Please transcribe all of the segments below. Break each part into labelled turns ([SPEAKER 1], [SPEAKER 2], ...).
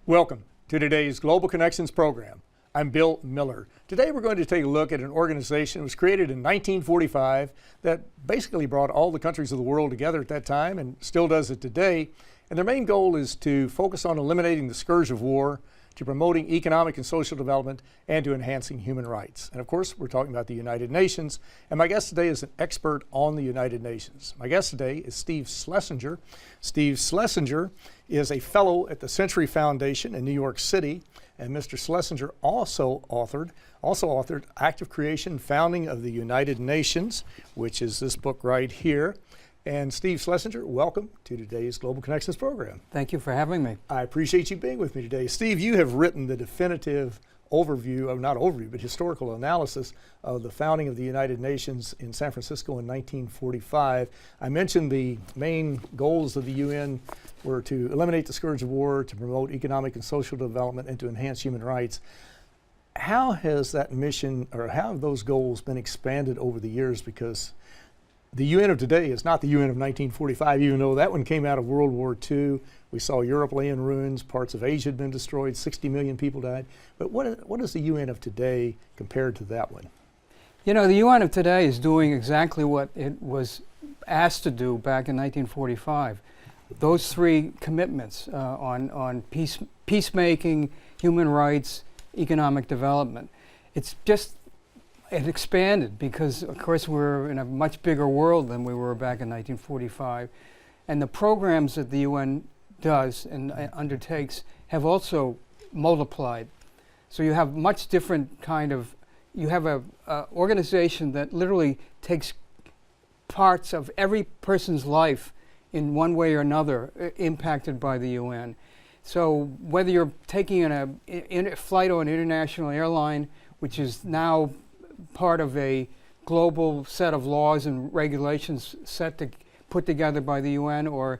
[SPEAKER 1] Welcome to today's Global Connections program. I'm Bill Miller. Today we're going to take a look at an organization that was created in 1945 that basically brought all the countries of the world together at that time and still does it today. And their main goal is to focus on eliminating the scourge of war, to promoting economic and social development, and to enhancing human rights. And of course, we're talking about the United Nations. And my guest today is an expert on the United Nations. My guest today is Steve Schlesinger. Steve Schlesinger is a fellow at the Century Foundation in New York City. And Mr. Schlesinger also authored Act of Creation, Founding of the United Nations, which is this book right here. And Steve Schlesinger, welcome to today's Global Connections program.
[SPEAKER 2] Thank you for having me.
[SPEAKER 1] I appreciate you being with me today. Steve, you have written the definitive historical analysis of the founding of the United Nations in San Francisco in 1945. I mentioned the main goals of the UN were to eliminate the scourge of war, to promote economic and social development, and to enhance human rights. How has that mission, or how have those goals been expanded over the years? Because the UN of today is not the UN of 1945, even though that one came out of World War II. We saw Europe lay in ruins, parts of Asia had been destroyed, 60 million people died. But what is the UN of today compared to that one?
[SPEAKER 2] You know, the UN of today is doing exactly what it was asked to do back in 1945. Those three commitments on peacemaking, human rights, economic development. It expanded because, of course, we're in a much bigger world than we were back in 1945. And the programs that the UN does and undertakes have also multiplied. So you have much different you have a organization that literally takes parts of every person's life in one way or another impacted by the UN. So whether you're taking a flight on an international airline, which is now part of a global set of laws and regulations put together by the UN, or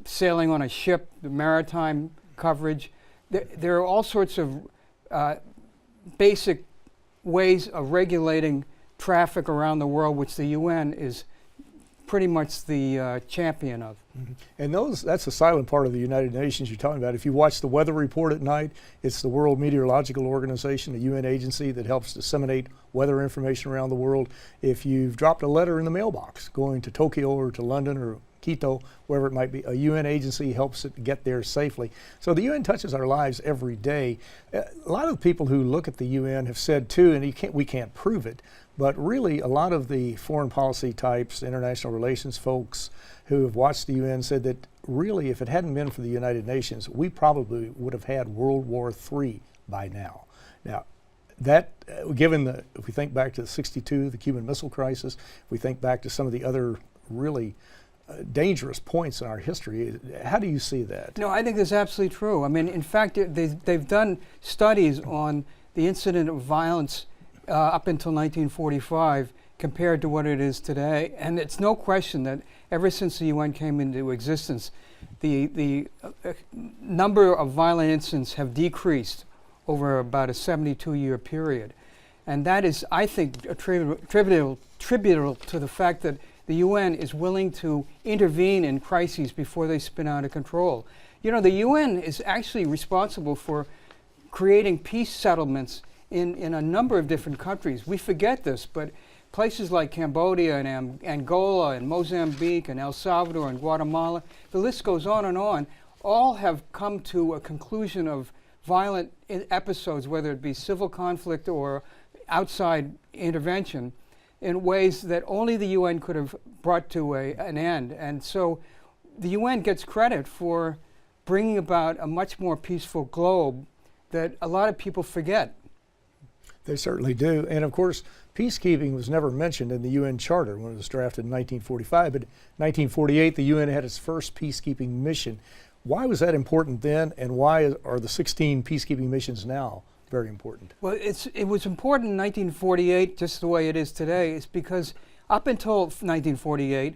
[SPEAKER 2] sailing on a ship, the maritime coverage. There are all sorts of basic ways of regulating traffic around the world, which the UN is pretty much the champion of.
[SPEAKER 1] Mm-hmm. And that's the silent part of the United Nations you're talking about. If you watch the weather report at night, it's the World Meteorological Organization, a UN agency that helps disseminate weather information around the world. If you've dropped a letter in the mailbox going to Tokyo or to London or Quito, wherever it might be, a UN agency helps it get there safely. So the UN touches our lives every day. A lot of the people who look at the UN have said too, and we can't prove it, but really a lot of the foreign policy types, international relations folks who have watched the UN said that really if it hadn't been for the United Nations, we probably would have had World War III by now. Now, that, if we think back to '62, the Cuban Missile Crisis, if we think back to some of the other really dangerous points in our history, how do you see that?
[SPEAKER 2] No, I think that's absolutely true. I mean, in fact, they've done studies on the incident of violence up until 1945 compared to what it is today. And it's no question that ever since the UN came into existence, the number of violent incidents have decreased over about a 72-year period. And that is, I think, attributable to the fact that the UN is willing to intervene in crises before they spin out of control. You know, the UN is actually responsible for creating peace settlements in a number of different countries. We forget this, but places like Cambodia and Angola and Mozambique and El Salvador and Guatemala, the list goes on, all have come to a conclusion of violent episodes, whether it be civil conflict or outside intervention, in ways that only the UN could have brought to an end. And so the UN gets credit for bringing about a much more peaceful globe that a lot of people forget.
[SPEAKER 1] They certainly do. And of course, peacekeeping was never mentioned in the UN Charter when it was drafted in 1945, but in 1948 the UN had its first peacekeeping mission. Why was that important then, and why are the 16 peacekeeping missions now very important?
[SPEAKER 2] Well, it was important in 1948, just the way it is today, is because up until 1948,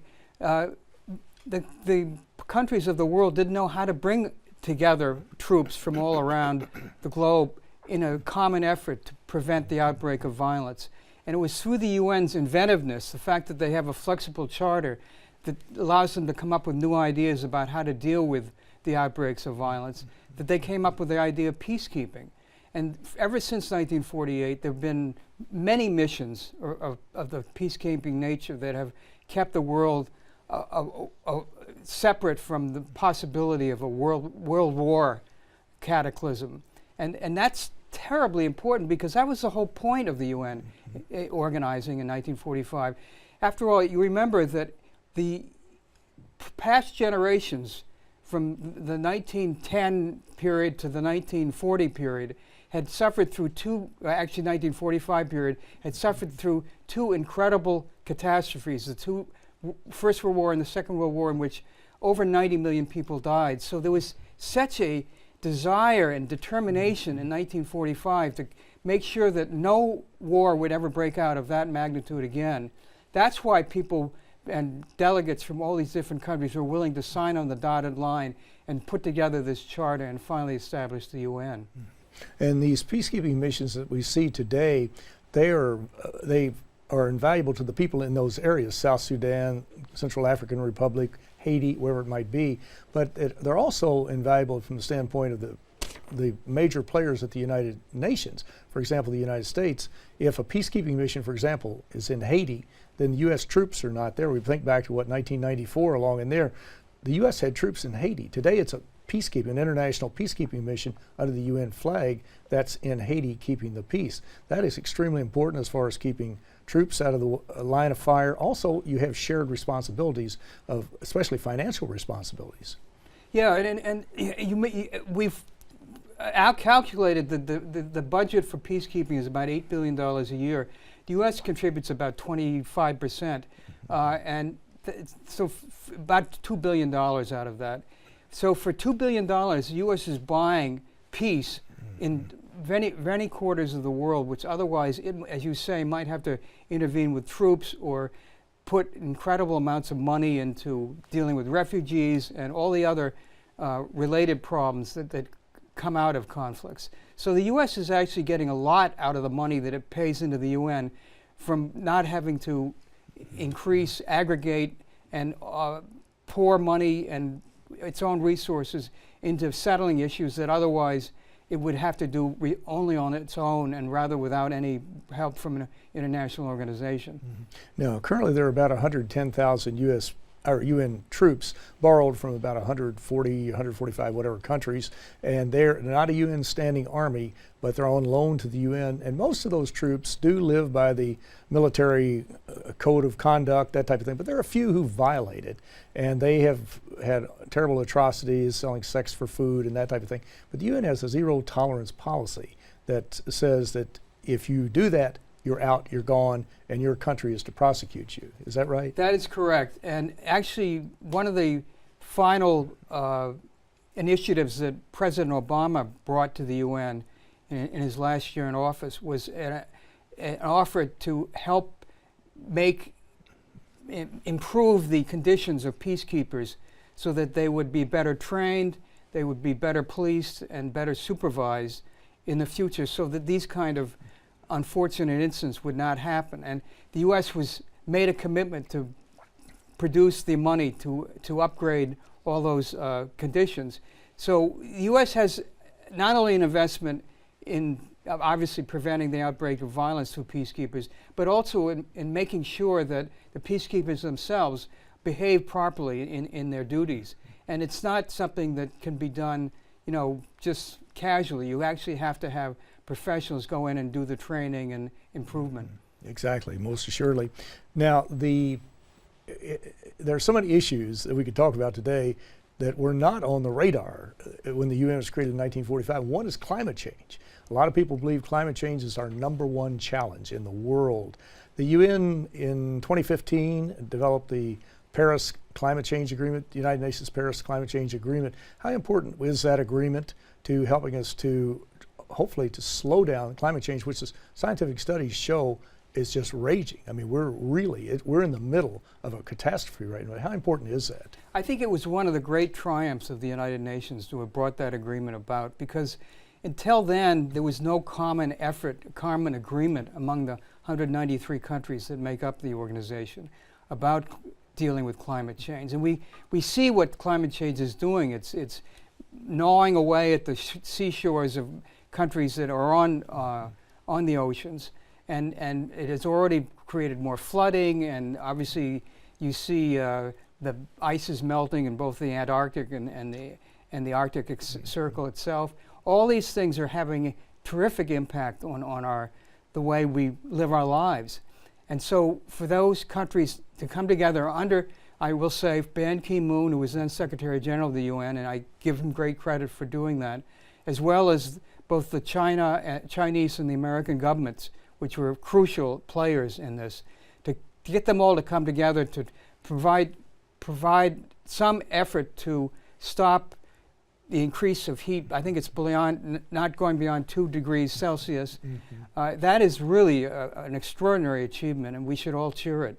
[SPEAKER 2] the countries of the world didn't know how to bring together troops from all around the globe in a common effort to prevent the outbreak of violence. And it was through the UN's inventiveness, the fact that they have a flexible charter that allows them to come up with new ideas about how to deal with the outbreaks of violence, that they came up with the idea of peacekeeping. And ever since 1948, there have been many missions of the peacekeeping nature that have kept the world separate from the possibility of a world war cataclysm. And that's terribly important, because that was the whole point of the UN organizing in 1945. After all, you remember that the past generations from the 1910 period to the 1940 period had suffered through actually 1945 period, had suffered through two incredible catastrophes, the First World War and the Second World War, in which over 90 million people died. So there was such a desire and determination in 1945 to make sure that no war would ever break out of that magnitude again. That's why people and delegates from all these different countries were willing to sign on the dotted line and put together this charter and finally establish the UN.
[SPEAKER 1] And these peacekeeping missions that we see today, they are invaluable to the people in those areas, South Sudan, Central African Republic, Haiti, wherever it might be. But they're also invaluable from the standpoint of the major players at the United Nations. For example, the United States, if a peacekeeping mission, for example, is in Haiti, then the U.S. troops are not there. We think back to 1994 along in there. The U.S. had troops in Haiti. Today it's a peacekeeping, an international peacekeeping mission under the UN flag that's in Haiti keeping the peace. That is extremely important as far as keeping troops out of the line of fire. Also, you have shared responsibilities of, especially financial responsibilities.
[SPEAKER 2] Yeah, and we've calculated the budget for peacekeeping is about $8 billion a year. The U.S. contributes about 25%, and so about $2 billion out of that. So for $2 billion, the U.S. is buying peace in many quarters of the world, which otherwise, as you say, might have to intervene with troops or put incredible amounts of money into dealing with refugees and all the other related problems that come out of conflicts. So the U.S. is actually getting a lot out of the money that it pays into the UN from not having to increase, aggregate, and pour money and its own resources into settling issues that otherwise it would have to do only on its own, and rather without any help from an international organization.
[SPEAKER 1] Now, currently there are about 110,000 U.S. or UN troops borrowed from about 140, 145, whatever countries, and they're not a UN standing army, but they're on loan to the UN, and most of those troops do live by the military code of conduct, that type of thing, but there are a few who violate it, and they have had terrible atrocities, selling sex for food and that type of thing. But the UN has a zero tolerance policy that says that if you do that, you're out, you're gone, and your country is to prosecute you. Is that right?
[SPEAKER 2] That is correct. And actually, one of the final initiatives that President Obama brought to the UN in his last year in office was an offer to help improve the conditions of peacekeepers so that they would be better trained, they would be better policed, and better supervised in the future, so that these kind of unfortunate incidents would not happen. And the U.S. made a commitment to produce the money to upgrade all those conditions. So the U.S. has not only an investment in obviously preventing the outbreak of violence through peacekeepers, but also in making sure that the peacekeepers themselves behave properly in their duties. And it's not something that can be done, just casually. You actually have to have professionals go in and do the training and improvement.
[SPEAKER 1] Exactly, most assuredly. Now, there are so many issues that we could talk about today that were not on the radar when the UN was created in 1945. One is climate change. A lot of people believe climate change is our #1 challenge in the world. The UN in 2015 developed the Paris Climate Change Agreement, the United Nations Paris Climate Change Agreement. How important is that agreement to helping us to hopefully to slow down climate change, which scientific studies show is just raging? I mean, we're in the middle of a catastrophe right now. How important is that?
[SPEAKER 2] I think it was one of the great triumphs of the United Nations to have brought that agreement about, because until then there was no common agreement among the 193 countries that make up the organization about dealing with climate change. And we see what climate change is doing. It's gnawing away at the seashores of countries that are on the oceans, and it has already created more flooding, and obviously you see the ice is melting in both the Antarctic and the Arctic Circle itself. All these things are having a terrific impact on the way we live our lives. And so for those countries to come together under, I will say, Ban Ki-moon, who was then Secretary General of the UN, and I give him great credit for doing that, as well as both the Chinese and the American governments, which were crucial players in this, to get them all to come together to provide some effort to stop the increase of heat. I think it's not going beyond 2 degrees Celsius. That is really an extraordinary achievement, and we should all cheer it.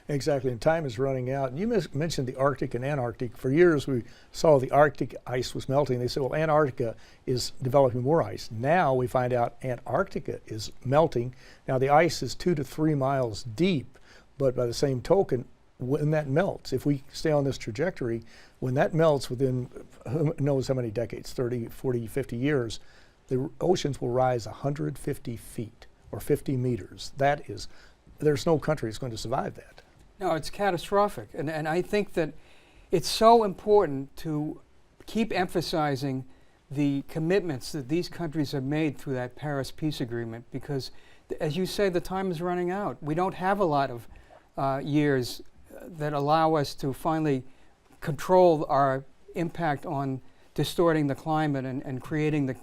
[SPEAKER 1] Exactly, and time is running out. And you mentioned the Arctic and Antarctic. For years we saw the Arctic ice was melting. They said, well, Antarctica is developing more ice. Now we find out Antarctica is melting. Now the ice is 2 to 3 miles deep, but by the same token, when that melts, if we stay on this trajectory, when that melts within who knows how many decades, 30, 40, 50 years, the oceans will rise 150 feet or 50 meters. There's no country that's going to survive that.
[SPEAKER 2] No, it's catastrophic. And I think that it's so important to keep emphasizing the commitments that these countries have made through that Paris Peace Agreement, because, as you say, the time is running out. We don't have a lot of years that allow us to finally control our impact on distorting the climate and creating the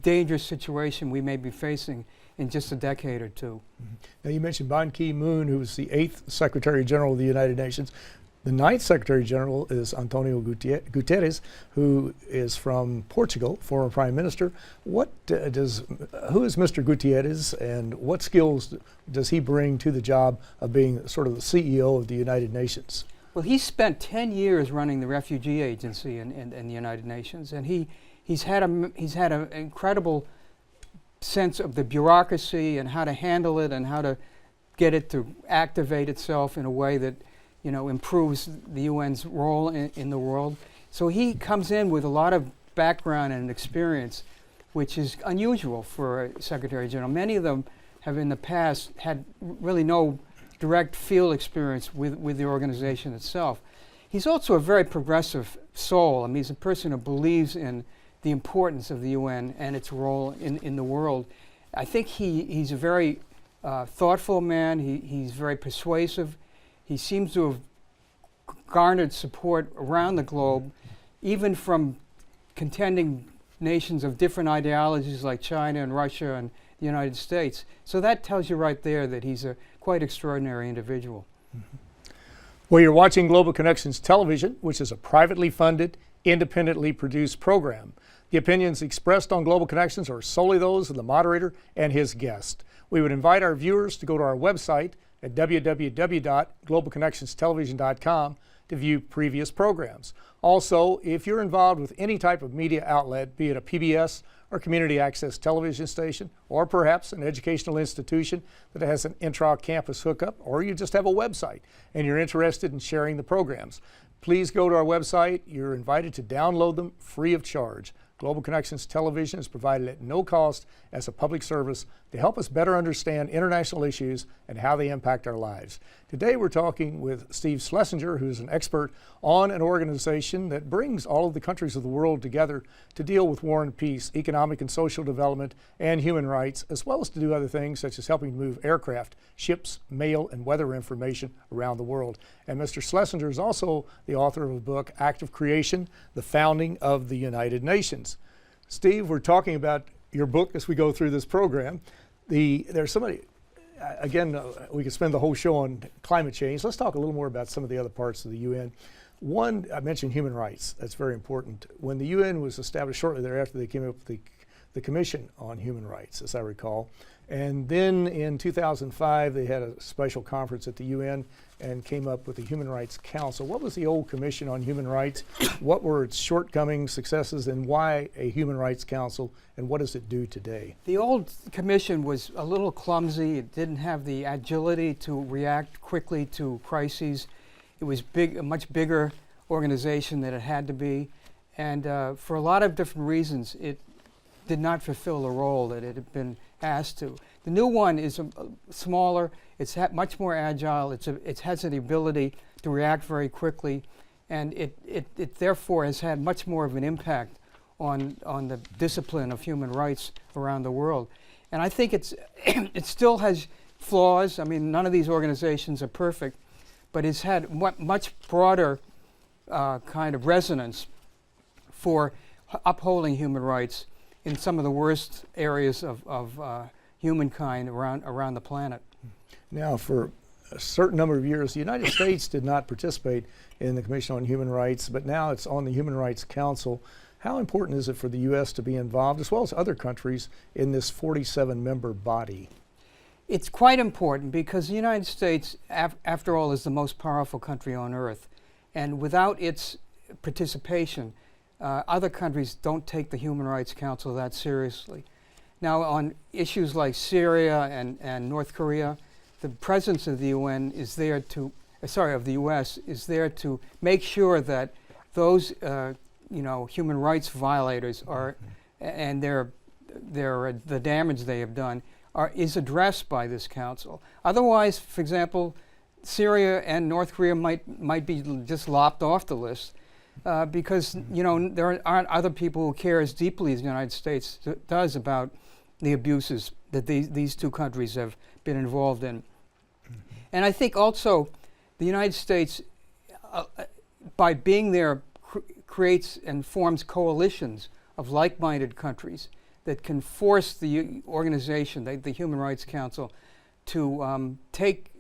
[SPEAKER 2] dangerous situation we may be facing in just a decade or two.
[SPEAKER 1] Now you mentioned Ban Ki-moon, who was the 8th Secretary General of the United Nations. The 9th Secretary General is Antonio Gutierrez, who is from Portugal, former Prime Minister. Who is Mr. Gutierrez, and what skills does he bring to the job of being sort of the CEO of the United Nations?
[SPEAKER 2] Well, he spent 10 years running the Refugee Agency in the United Nations, and he's had an incredible sense of the bureaucracy and how to handle it and how to get it to activate itself in a way that improves the UN's role in the world. So he comes in with a lot of background and experience, which is unusual for a Secretary General. Many of them have in the past had really no direct field experience with the organization itself. He's also a very progressive soul. I mean, he's a person who believes in the importance of the UN and its role in the world. I think he's a very thoughtful man. He's very persuasive. He seems to have garnered support around the globe, even from contending nations of different ideologies like China and Russia and the United States. So that tells you right there that he's a quite extraordinary individual.
[SPEAKER 1] Well, you're watching Global Connections Television, which is a privately funded, independently produced program. The opinions expressed on Global Connections are solely those of the moderator and his guest. We would invite our viewers to go to our website at www.globalconnectionstelevision.com to view previous programs. Also, if you're involved with any type of media outlet, be it a PBS or community access television station, or perhaps an educational institution that has an intra-campus hookup, or you just have a website and you're interested in sharing the programs, please go to our website. You're invited to download them free of charge. Global Connections Television is provided at no cost as a public service to help us better understand international issues and how they impact our lives. Today we're talking with Steve Schlesinger, who's an expert on an organization that brings all of the countries of the world together to deal with war and peace, economic and social development, and human rights, as well as to do other things such as helping move aircraft, ships, mail, and weather information around the world. And Mr. Schlesinger is also the author of a book, Act of Creation, The Founding of the United Nations. Steve, we're talking about your book as we go through this program. There's somebody, again, we could spend the whole show on climate change. Let's talk a little more about some of the other parts of the UN. One, I mentioned human rights. That's very important. When the UN was established shortly thereafter, they came up with the Commission on Human Rights, as I recall. And then in 2005, they had a special conference at the UN and came up with the Human Rights Council. What was the old Commission on Human Rights? What were its shortcomings, successes, and why a Human Rights Council, and what does it do today?
[SPEAKER 2] The old commission was a little clumsy. It didn't have the agility to react quickly to crises. It was a much bigger organization than it had to be, and for a lot of different reasons, it did not fulfill the role that it had been asked to. The new one is smaller. It's much more agile. It has the ability to react very quickly, and it therefore has had much more of an impact on the discipline of human rights around the world. And I think it still has flaws. I mean, none of these organizations are perfect, but it's had much broader kind of resonance for upholding human rights in some of the worst areas of humankind around the planet.
[SPEAKER 1] Now, for a certain number of years, the United States did not participate in the Commission on Human Rights, but now it's on the Human Rights Council. How important is it for the U.S. to be involved, as well as other countries, in this 47-member body?
[SPEAKER 2] It's quite important because the United States, after all, is the most powerful country on earth. And without its participation, other countries don't take the Human Rights Council that seriously. Now, on issues like Syria and North Korea, the presence of the UN is there to, of the U.S. is there to make sure that those, human rights violators are, and the damage they have done, is addressed by this council. Otherwise, for example, Syria and North Korea might be just lopped off the list because there aren't other people who care as deeply as the United States does about the abuses that these two countries have been involved in. And I think also the United States, by being there, creates and forms coalitions of like-minded countries that can force the organization, the Human Rights Council, to take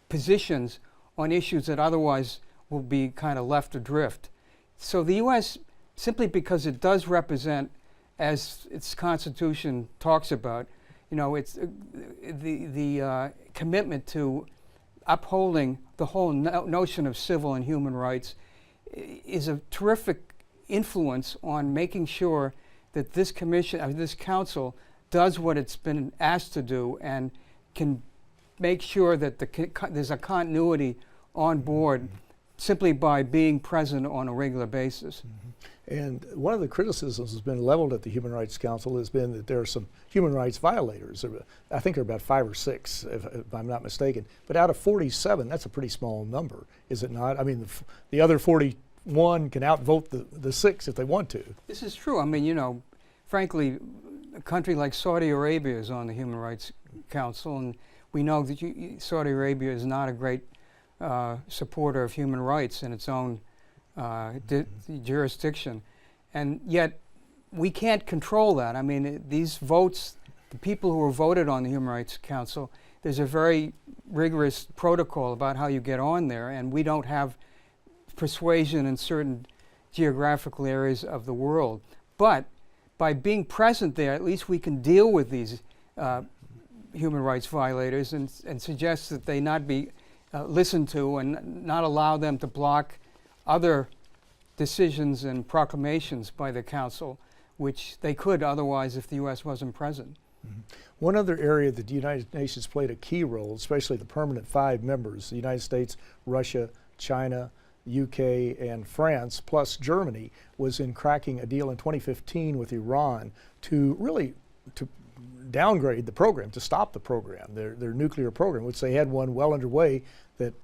[SPEAKER 2] positions on issues that otherwise will be kind of left adrift. So the U.S., simply because it does represent, as its Constitution talks about, it's the commitment to upholding the whole notion of civil and human rights is a terrific influence on making sure that this this council does what it's been asked to do and can make sure that there's a continuity on board simply by being present on a regular basis.
[SPEAKER 1] And one of the criticisms that's been leveled at the Human Rights Council has been that there are some human rights violators. I think there are about 5 or 6, if I'm not mistaken. But out of 47, that's a pretty small number, is it not? I mean, the other 41 can outvote the 6 if they want to.
[SPEAKER 2] This is true. I mean, frankly, a country like Saudi Arabia is on the Human Rights Council, and we know that Saudi Arabia is not a great supporter of human rights in its own jurisdiction. And yet, we can't control that. I mean, these votes, the people who are voted on the Human Rights Council, there's a very rigorous protocol about how you get on there, and we don't have persuasion in certain geographical areas of the world. But by being present there, at least we can deal with these human rights violators and suggest that they not be listened to and not allow them to block other decisions and proclamations by the Council, which they could otherwise if the U.S. wasn't present.
[SPEAKER 1] One other area that the United Nations played a key role, especially the permanent 5 members, the United States, Russia, China, UK, and France, plus Germany, was in cracking a deal in 2015 with Iran to downgrade the program, to stop the program, their nuclear program, which they had one well underway that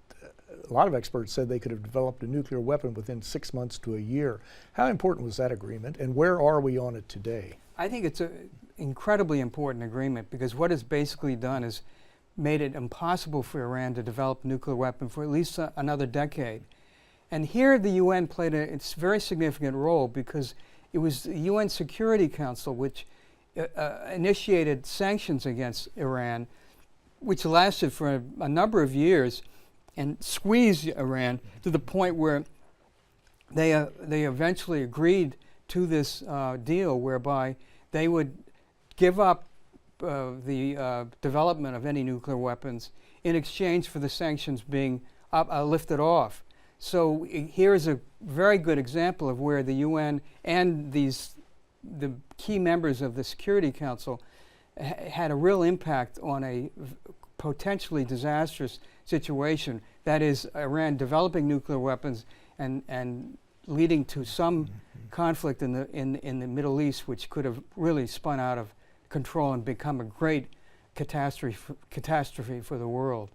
[SPEAKER 1] a lot of experts said they could have developed a nuclear weapon within 6 months to a year. How important was that agreement, and where are we on it today?
[SPEAKER 2] I think it's an incredibly important agreement because what it's basically done is made it impossible for Iran to develop a nuclear weapon for at least another decade. And here the UN played a very significant role because it was the UN Security Council which initiated sanctions against Iran, which lasted for a number of years and squeezed Iran to the point where they eventually agreed to this deal whereby they would give up the development of any nuclear weapons in exchange for the sanctions being lifted off. So here's a very good example of where the UN and the key members of the Security Council had a real impact on a potentially disastrous situation that is, Iran developing nuclear weapons and leading to some conflict in the Middle East, which could have really spun out of control and become a great catastrophe for the world.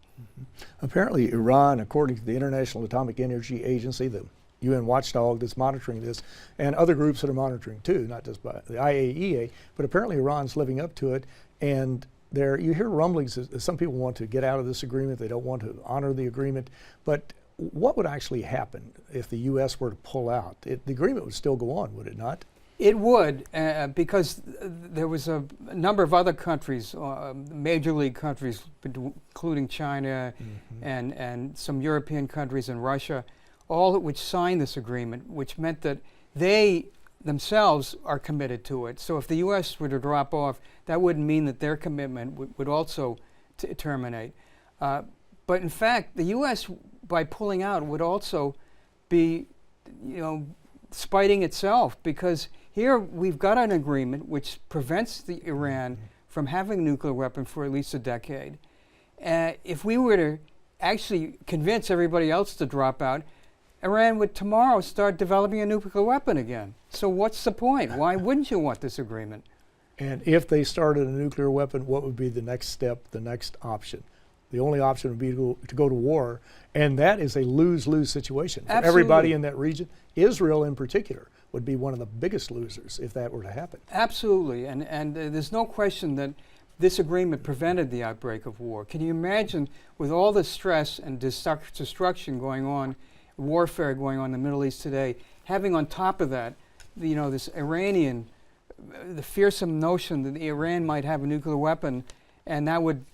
[SPEAKER 1] Apparently, Iran, according to the International Atomic Energy Agency, the UN watchdog that's monitoring this, and other groups that are monitoring too, not just by the IAEA, but apparently Iran's living up to it. And you hear rumblings that some people want to get out of this agreement. They don't want to honor the agreement. But what would actually happen if the U.S. were to pull out? The agreement would still go on, would it not?
[SPEAKER 2] It would, because there was a number of other countries, major league countries, including China and some European countries and Russia, all which signed this agreement, which meant that they themselves are committed to it. So if the U.S. were to drop off, that wouldn't mean that their commitment would also terminate. But in fact, the U.S., by pulling out, would also be, spiting itself, because here we've got an agreement which prevents Iran from having a nuclear weapon for at least a decade. If we were to actually convince everybody else to drop out, Iran would tomorrow start developing a nuclear weapon again. So what's the point? Why wouldn't you want this agreement?
[SPEAKER 1] And if they started a nuclear weapon, what would be the next step, the next option? The only option would be to go to war, and that is a lose-lose situation for everybody in that region. Israel in particular would be one of the biggest losers if that were to happen.
[SPEAKER 2] Absolutely, and there's no question that this agreement prevented the outbreak of war. Can you imagine, with all the stress and destruction going on, warfare going on in the Middle East today, having on top of that, this the fearsome notion that Iran might have a nuclear weapon, and that would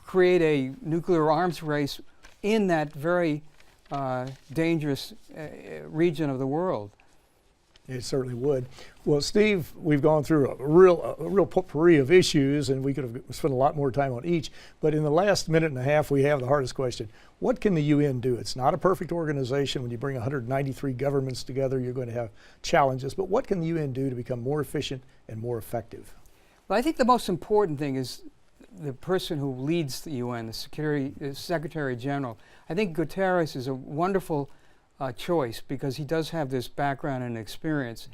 [SPEAKER 2] create a nuclear arms race in that very dangerous region of the world.
[SPEAKER 1] It certainly would. Well, Steve, we've gone through a real potpourri of issues, and we could have spent a lot more time on each. But in the last minute and a half, we have the hardest question. What can the UN do? It's not a perfect organization. When you bring 193 governments together, you're going to have challenges. But what can the UN do to become more efficient and more effective?
[SPEAKER 2] Well, I think the most important thing is the person who leads the UN, the Secretary General. I think Gutierrez is a wonderful choice, because he does have this background and experience.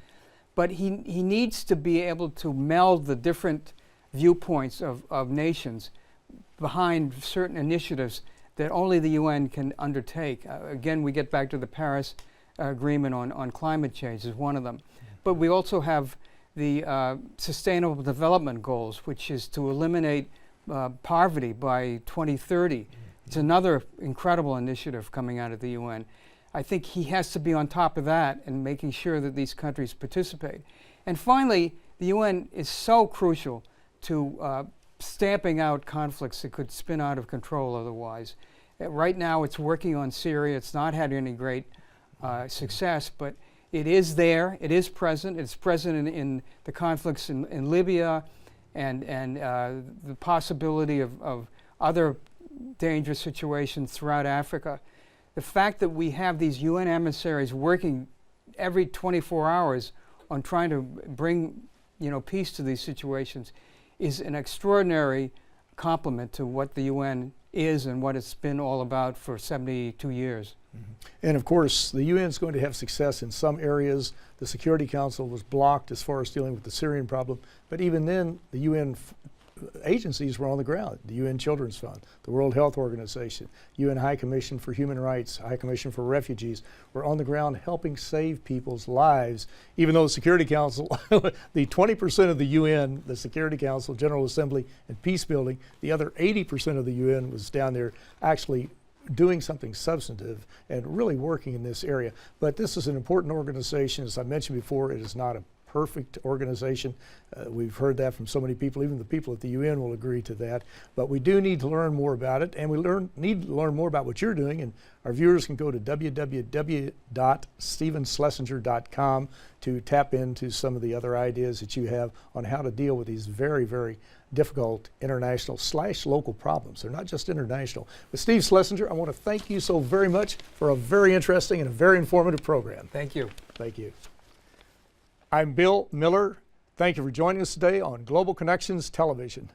[SPEAKER 2] But he needs to be able to meld the different viewpoints of nations behind certain initiatives that only the UN can undertake. Again, we get back to the Paris Agreement on climate change is one of them. But we also have the Sustainable Development Goals, which is to eliminate poverty by 2030. It's another incredible initiative coming out of the UN. I think he has to be on top of that and making sure that these countries participate. And finally, the UN is so crucial to stamping out conflicts that could spin out of control otherwise. Right now, it's working on Syria. It's not had any great success, but it is there. It is present. It's present in the conflicts in Libya and the possibility of other dangerous situations throughout Africa. The fact that we have these UN emissaries working every 24 hours on trying to bring, peace to these situations is an extraordinary compliment to what the UN is and what it's been all about for 72 years.
[SPEAKER 1] And of course, the UN is going to have success in some areas. The Security Council was blocked as far as dealing with the Syrian problem, but even then, the UN agencies were on the ground. The UN Children's Fund, the World Health Organization, UN High Commission for Human Rights, High Commission for Refugees were on the ground helping save people's lives, even though the Security Council, the 20% of the UN, the Security Council, General Assembly, and peace building, the other 80% of the UN was down there actually doing something substantive and really working in this area. But this is an important organization. As I mentioned before, it is not a perfect organization. We've heard that from so many people. Even the people at the UN will agree to that. But we do need to learn more about it, and we need to learn more about what you're doing. And our viewers can go to www.stephenschlesinger.com to tap into some of the other ideas that you have on how to deal with these very, very difficult international / local problems. They're not just international. But Steve Schlesinger, I want to thank you so very much for a very interesting and a very informative program.
[SPEAKER 2] Thank you.
[SPEAKER 1] Thank you. I'm Bill Miller. Thank you for joining us today on Global Connections Television.